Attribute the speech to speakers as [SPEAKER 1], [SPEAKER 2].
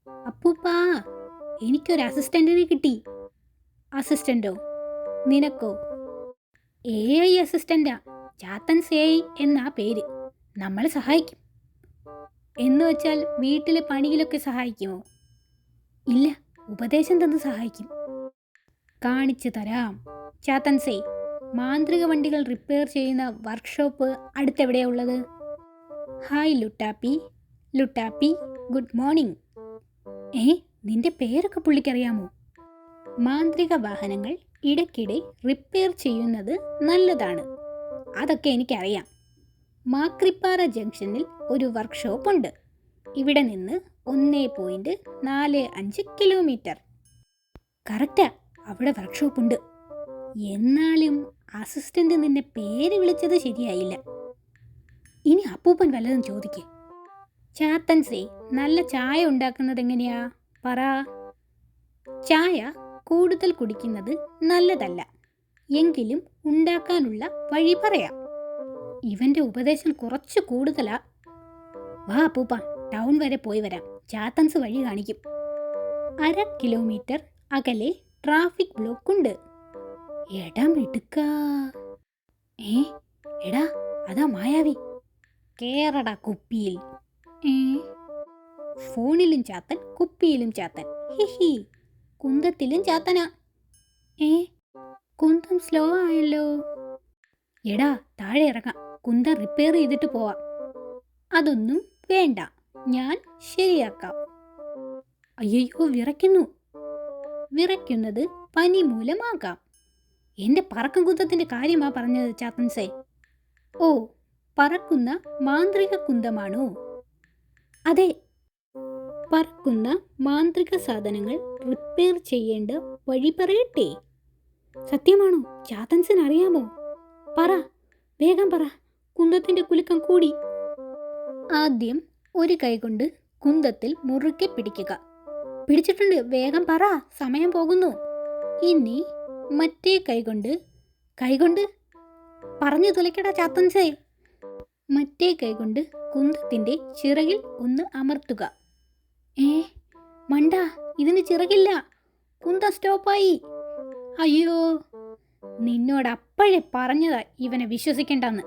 [SPEAKER 1] അപ്പൂപ്പാ, എനിക്കൊരു അസിസ്റ്റന്റിനെ കിട്ടി. അസിസ്റ്റന്റോ? നിനക്കോ? AI അസിസ്റ്റന്റാ. ചാത്തൻസ് AI എന്നാ പേര്. നമ്മൾ സഹായിക്കും. എന്ന് വെച്ചാൽ വീട്ടിലെ പണിയിലൊക്കെ സഹായിക്കുമോ? ഇല്ല, ഉപദേശം തന്ന് സഹായിക്കും. കാണിച്ചു തരാം. ചാത്തൻസേ, മാന്ത്രിക വണ്ടികൾ റിപ്പയർ ചെയ്യുന്ന വർക്ക്ഷോപ്പ് അടുത്തെവിടെയാ ഉള്ളത്? Hi Luttappi. Luttappi, good morning. നിന്റെ പേരൊക്കെ പുള്ളിക്കറിയാമോ? മാന്ത്രിക വാഹനങ്ങൾ ഇടയ്ക്കിടെ റിപ്പയർ ചെയ്യുന്നത് നല്ലതാണ്. അതൊക്കെ എനിക്കറിയാം. മാക്രിപ്പാറ ജംഗ്ഷനിൽ ഒരു വർക്ക്ഷോപ്പ് ഉണ്ട്. ഇവിടെ നിന്ന് 1.45 കിലോമീറ്റർ. കറക്റ്റാ, അവിടെ വർക്ക്ഷോപ്പ് ഉണ്ട്. എന്നാലും അസിസ്റ്റന്റ് നിന്നെ പേര് വിളിച്ചത് ശരിയായില്ല. ഇനി അപ്പൂപ്പൻ വല്ലതും ചോദിക്കേ. ചാത്തൻസേ, നല്ല ചായ ഉണ്ടാക്കുന്നത് എങ്ങനെയാ പറ. ചായ കൂടുതൽ കുടിക്കുന്നത് നല്ലതല്ല, എങ്കിലും ഉണ്ടാക്കാനുള്ള വഴി പറയാം. ഇവന്റെ ഉപദേശം കുറച്ച് കൂടുതലാ. വാ അപ്പൂപ്പ, ടൗൺ വരെ പോയി വരാം. ചാത്തൻസ് വഴി കാണിക്കും. 1/2 കിലോമീറ്റർ അകലെ ട്രാഫിക് ബ്ലോക്ക് ഉണ്ട്. എടാ മിടുക്കാ. എടാ, അതാ മായാവി. കേറടാ കുപ്പിയിൽ. ഫോണിലും ചാത്തൻ, കുപ്പിയിലും ചാത്തൻ. ഹിഹി, കുന്തത്തിലും ചാത്തനാ. കുന്തം സ്ലോ ആയല്ലോ. എടാ, താഴെ ഇറങ്ങാം. കുന്തം റിപ്പയർ ചെയ്തിട്ട് പോവാം. അതൊന്നും വേണ്ട, ഞാൻ ശരിയാക്കാം. അയ്യോ, വിറയ്ക്കുന്നു. വിറയ്ക്കുന്നത് പനി മൂലമാകാം. എന്റെ പറക്കും കുന്തത്തിന്റെ കാര്യമാ പറഞ്ഞത് ചാത്തൻസേ. ഓ, പറക്കുന്ന മാന്ത്രിക കുന്തമാണോ? അതെ. പറക്കുന്ന മാന്ത്രിക സാധനങ്ങൾ റിപ്പയർ ചെയ്യേണ്ട വഴി പറയട്ടെ? സത്യമാണോ? ചാത്തൻസിന് അറിയാമോ? പറ, വേഗം പറ. കുന്തത്തിന്റെ കുലുക്കം കൂടി. ആദ്യം ഒരു കൈ കൊണ്ട് കുന്തത്തിൽ മുറുകെ പിടിക്കുക. പിടിച്ചിട്ടുണ്ട്, വേഗം പറ, സമയം പോകുന്നു. ഇനി മറ്റേ കൈകൊണ്ട് പറഞ്ഞു തുലക്കടാ ചാത്തൻസേ. മറ്റേ കൈകൊണ്ട് കുന്തത്തിന്റെ ചിറകിൽ ഒന്ന് അമർത്തുക. മണ്ട, ഇതിന് ചിറകില്ല. കുന്തം സ്റ്റോപ്പായി. അയ്യോ, നിന്നോട് അപ്പോഴേ പറഞ്ഞതാ ഇവനെ വിശ്വസിക്കണ്ടെന്ന്.